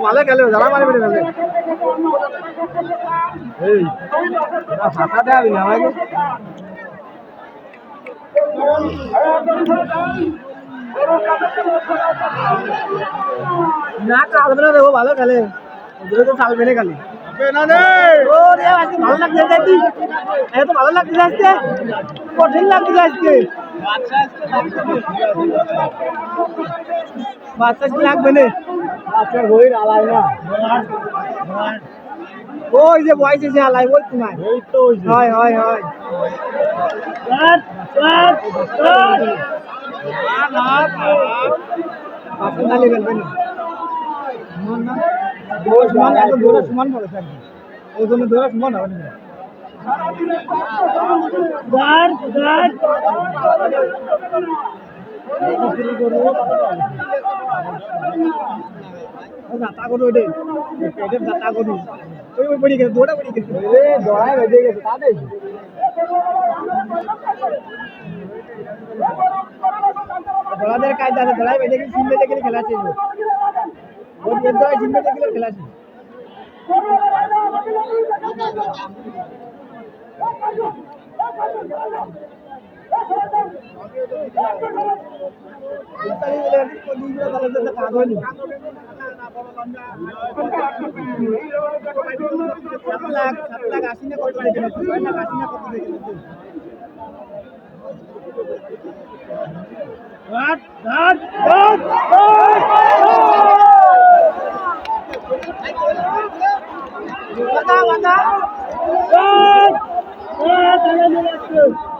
ভালো খেলে যারা মারি বেড়ে ফেলে এই ভাষা দেওয়া দিন আমাকে না চালবে না দেখো ভালো খেলে ওদের তো চালবে না খালি ভালো লাগছে এত ভালো লাগছে আজকে কঠিন লাগছে আজকে বাচ্চা কি লাগবে না বাচ্চার বই আলাই না ওই যে বয়স এসে আলাই বল তোমার হয় হয় হয় তালি ফেলবেন সমান এত দৌড়া সমান পড়ে থাকবে ওই জন্য দৌড়া সমান হবে না যাতা করো ওইটা পেটের যাতা করো ওই পড়ে গেছে দৌড়া পড়ে গেছে দৌড়ায় বেজে গেছে তাদের দৌড়াদের কায়দা আছে দৌড়ায় বেজে গেছে সিম বেজে গেলে খেলা ছিল ওই দৌড়ায় সিম বেজে গেলে খেলা ছিল Mata, mata.